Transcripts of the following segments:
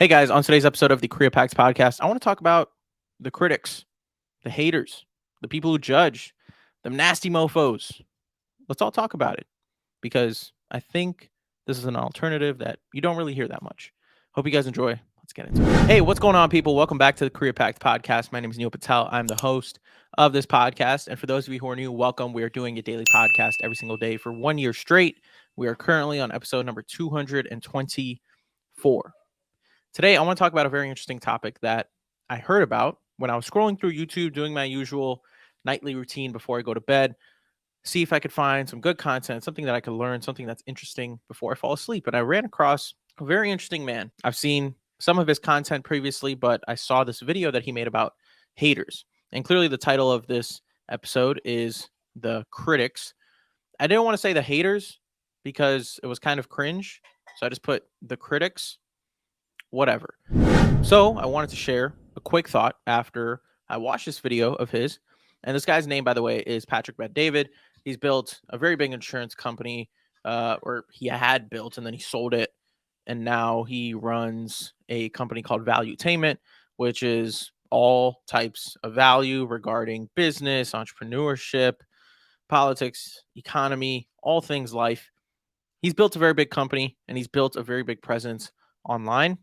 Hey guys, on today's episode of the Career Packs podcast, I want to talk about the critics, the haters, the people who judge, them nasty mofos. Let's all talk about it because I think this is an alternative that you don't really hear that much. Hope you guys enjoy. Let's get into it. Hey, what's going on, people? Welcome back to the Career Packs podcast. My name is Neil Patel. I'm the host of this podcast. And for those of you who are new, welcome. We are doing a daily podcast every single day for 1 year straight. We are currently on episode number 224. Today, I want to talk about a very interesting topic that I heard about when I was scrolling through YouTube, doing my usual nightly routine before I go to bed, see if I could find some good content, something that I could learn, something that's interesting before I fall asleep. And I ran across a very interesting man. I've seen some of his content previously, but I saw this video that he made about haters. And clearly, the title of this episode is The Critics. I didn't want to say the haters because it was kind of cringe. So I just put the critics, whatever. So I wanted to share a quick thought after I watched this video of his. And this guy's name, by the way, is Patrick Bet-David. He's built a very big insurance company, or he had built, and then he sold it. And now he runs a company called Valuetainment, which is all types of value regarding business, entrepreneurship, politics, economy, all things life. He's built a very big company and he's built a very big presence online.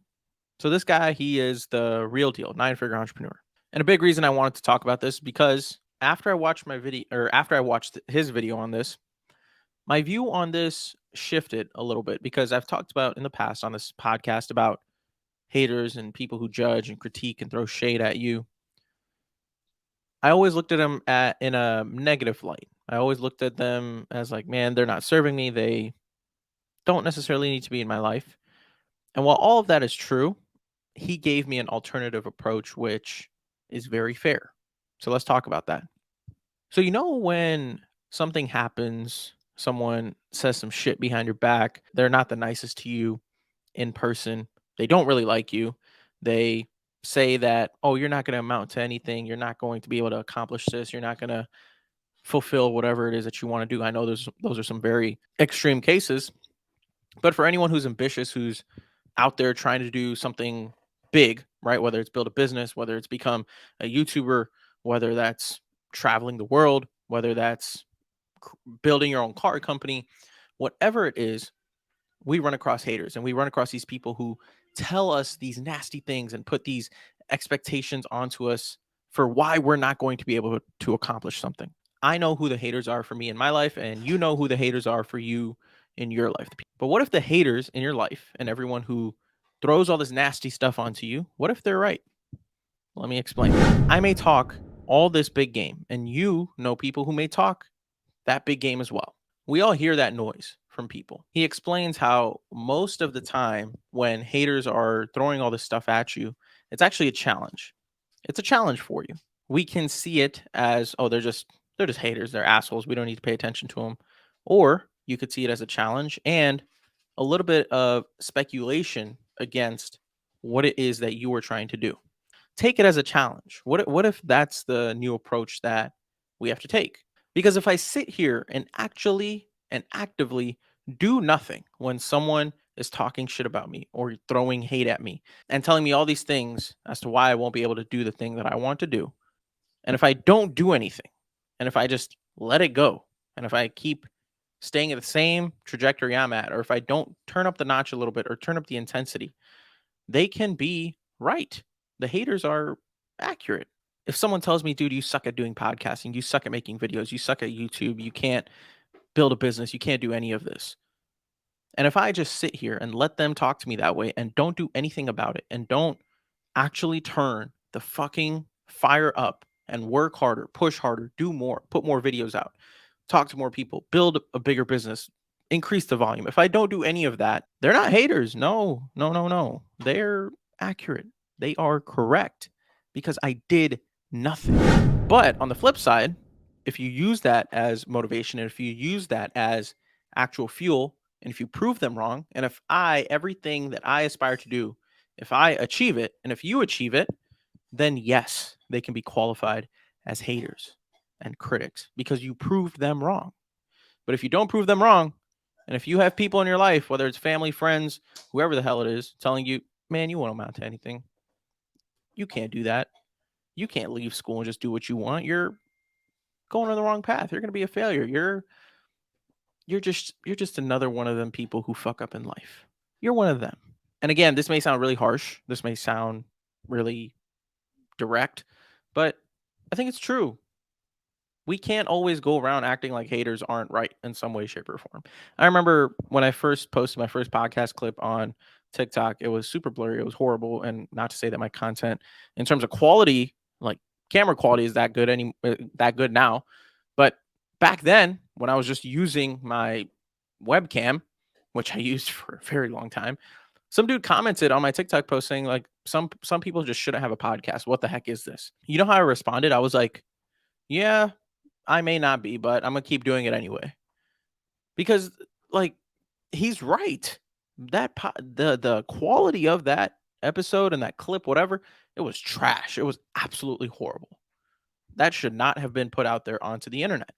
So this guy, he is the real deal, 9-figure entrepreneur. And a big reason I wanted to talk about this because after I watched his video on this, my view on this shifted a little bit because I've talked about in the past on this podcast about haters and people who judge and critique and throw shade at you. I always looked at them in a negative light. I always looked at them as like, man, they're not serving me. They don't necessarily need to be in my life. And while all of that is true, he gave me an alternative approach, which is very fair. So let's talk about that. So, when something happens, someone says some shit behind your back, they're not the nicest to you in person, they don't really like you, they say that, oh, you're not going to amount to anything, you're not going to be able to accomplish this, you're not going to fulfill whatever it is that you want to do. I know those are some very extreme cases, but for anyone who's ambitious, who's out there trying to do something big, right? Whether it's build a business, whether it's become a YouTuber, whether that's traveling the world, whether that's building your own car company, whatever it is, we run across haters and we run across these people who tell us these nasty things and put these expectations onto us for why we're not going to be able to accomplish something. I know who the haters are for me in my life, and you know who the haters are for you in your life. But what if the haters in your life and everyone who throws all this nasty stuff onto you, what if they're right? Let me explain. I may talk all this big game, and you know people who may talk that big game as well. We all hear that noise from people. He explains how most of the time when haters are throwing all this stuff at you, it's actually a challenge. It's a challenge for you. We can see it as, oh, they're just haters, they're assholes, we don't need to pay attention to them. Or you could see it as a challenge and a little bit of speculation against what it is that you are trying to do. Take it as a challenge. What if that's the new approach that we have to take? Because if I sit here and actually and actively do nothing when someone is talking shit about me or throwing hate at me and telling me all these things as to why I won't be able to do the thing that I want to do, and if I don't do anything, and if I just let it go, and if I keep staying at the same trajectory I'm at, or if I don't turn up the notch a little bit or turn up the intensity, they can be right. The haters are accurate. If someone tells me, dude, you suck at doing podcasting, you suck at making videos, you suck at YouTube, you can't build a business, you can't do any of this. And if I just sit here and let them talk to me that way and don't do anything about it and don't actually turn the fucking fire up and work harder, push harder, do more, put more videos out, talk to more people, build a bigger business, increase the volume. If I don't do any of that, they're not haters. No, no, no, no. They're accurate. They are correct because I did nothing. But on the flip side, if you use that as motivation and if you use that as actual fuel, and if you prove them wrong, and if everything that I aspire to do, if I achieve it, and if you achieve it, then yes, they can be qualified as haters and critics because you proved them wrong. But if you don't prove them wrong, and if you have people in your life, whether it's family, friends, whoever the hell it is, telling you, man, you won't amount to anything. You can't do that. You can't leave school and just do what you want. You're going on the wrong path. You're going to be a failure. You're just another one of them people who fuck up in life. You're one of them. And again, this may sound really harsh. This may sound really direct, but I think it's true. We can't always go around acting like haters aren't right in some way, shape, or form. I remember when I first posted my first podcast clip on TikTok, it was super blurry. It was horrible. And not to say that my content, in terms of quality, like camera quality, is that good now. But back then, when I was just using my webcam, which I used for a very long time, some dude commented on my TikTok post saying like some people just shouldn't have a podcast. What the heck is this? You know how I responded? I was like, yeah, I may not be, but I'm gonna keep doing it anyway. Because like he's right. The quality of that episode and that clip, whatever, it was trash. It was absolutely horrible. That should not have been put out there onto the internet.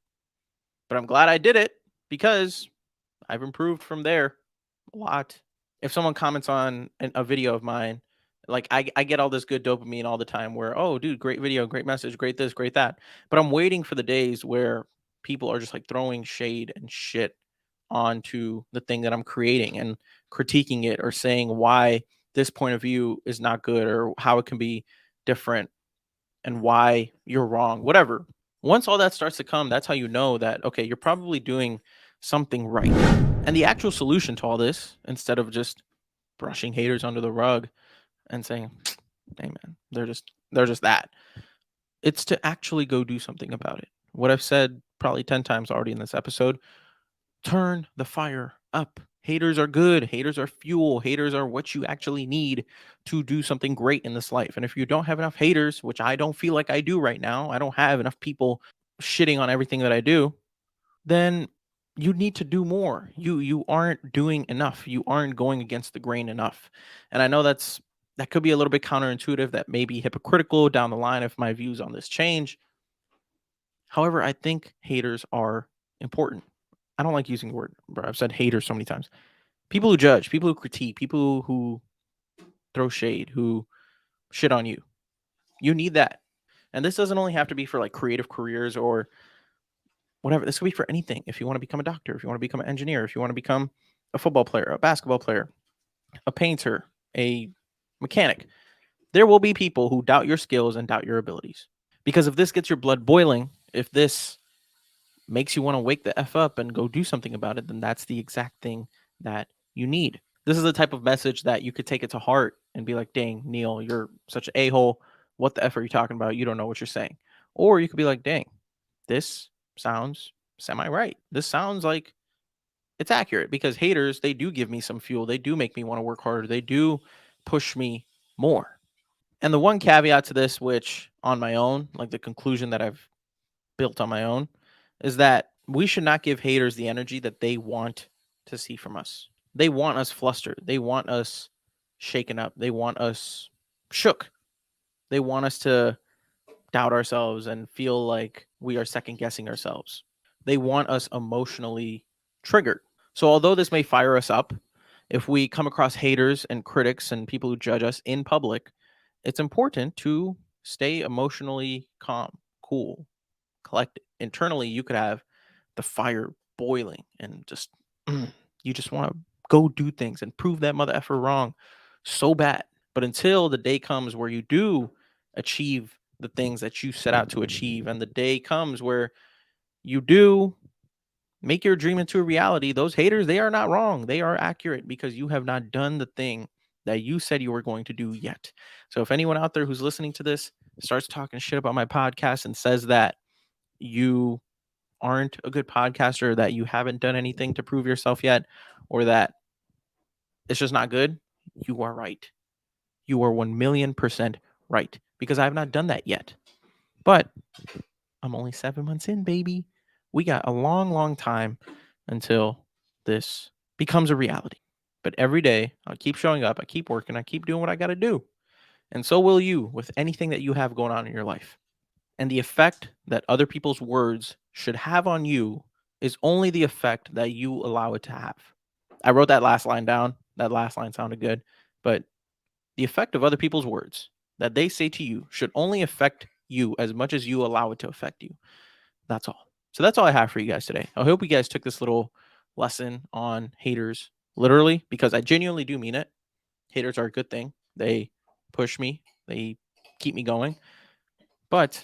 But I'm glad I did it because I've improved from there a lot. If someone comments on a video of mine, like I get all this good dopamine all the time where, oh, dude, great video, great message, great this, great that. But I'm waiting for the days where people are just like throwing shade and shit onto the thing that I'm creating and critiquing it or saying why this point of view is not good or how it can be different and why you're wrong, whatever. Once all that starts to come, that's how you know that, okay, you're probably doing something right. And the actual solution to all this, instead of just brushing haters under the rug and saying, hey man, they're just that, it's to actually go do something about it. What I've said probably 10 times already in this episode, turn the fire up. Haters are good. Haters are fuel. Haters are what you actually need to do something great in this life. And if you don't have enough haters, which I don't feel like I do right now, I don't have enough people shitting on everything that I do, then you need to do more. You aren't doing enough. You aren't going against the grain enough. And I know that could be a little bit counterintuitive, that may be hypocritical down the line if my views on this change. However, I think haters are important. I don't like using the word, bro. I've said haters so many times. People who judge, people who critique, people who throw shade, who shit on you. You need that. And this doesn't only have to be for like creative careers or whatever. This could be for anything. If you want to become a doctor, if you want to become an engineer, if you want to become a football player, a basketball player, a painter, a mechanic, there will be people who doubt your skills and doubt your abilities. Because if this gets your blood boiling, if this makes you want to wake the F up and go do something about it, then that's the exact thing that you need. This is the type of message that you could take it to heart and be like, dang, Neil, you're such an a-hole. What the F are you talking about? You don't know what you're saying. Or you could be like, dang, this sounds semi right. This sounds like it's accurate, because haters, they do give me some fuel. They do make me want to work harder. They do push me more. And the one caveat to this, which on my own, like the conclusion that I've built on my own, is that we should not give haters the energy that they want to see from us. They want us flustered. They want us shaken up. They want us shook. They want us to doubt ourselves and feel like we are second guessing ourselves. They want us emotionally triggered. So, although this may fire us up, if we come across haters and critics and people who judge us in public, it's important to stay emotionally calm, cool, collected. Internally, you could have the fire boiling and just you just want to go do things and prove that mother effer wrong so bad. But until the day comes where you do achieve the things that you set out to achieve, and the day comes where you do make your dream into a reality, those haters, they are not wrong. They are accurate because you have not done the thing that you said you were going to do yet. So if anyone out there who's listening to this starts talking shit about my podcast and says that you aren't a good podcaster, that you haven't done anything to prove yourself yet, or that it's just not good, you are right. You are 1,000,000% right, because I have not done that yet. But I'm only 7 months in, baby. We got a long, long time until this becomes a reality. But every day, I keep showing up, I keep working, I keep doing what I got to do. And so will you with anything that you have going on in your life. And the effect that other people's words should have on you is only the effect that you allow it to have. I wrote that last line down. That last line sounded good, but The effect of other people's words that they say to you should only affect you as much as you allow it to affect you. That's all. So that's all I have for you guys today. I hope you guys took this little lesson on haters literally, because I genuinely do mean it. Haters are a good thing. They push me, they keep me going. But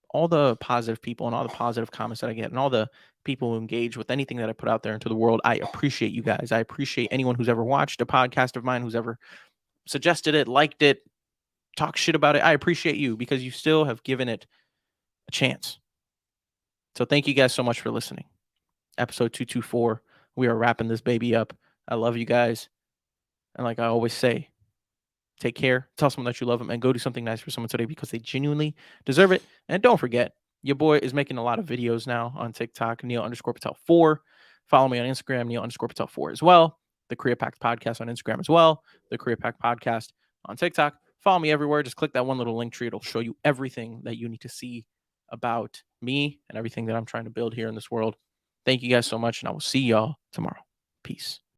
all the positive people and all the positive comments that I get and all the people who engage with anything that I put out there into the world, I appreciate you guys. I appreciate anyone who's ever watched a podcast of mine, who's ever suggested it, liked it, talk shit about it. I appreciate you because you still have given it a chance. So thank you guys so much for listening. Episode 224. We are wrapping this baby up. I love you guys. And like I always say, take care, tell someone that you love them, and go do something nice for someone today because they genuinely deserve it. And don't forget, your boy is making a lot of videos now on TikTok, Neil_Patel4. Follow me on Instagram, Neil_Patel4 as well. The Career Pact Podcast on Instagram as well. The Career Pact Podcast on TikTok. Follow me everywhere. Just click that one little link tree. It'll show you everything that you need to see about me and everything that I'm trying to build here in this world. Thank you guys so much, and I will see y'all tomorrow. Peace.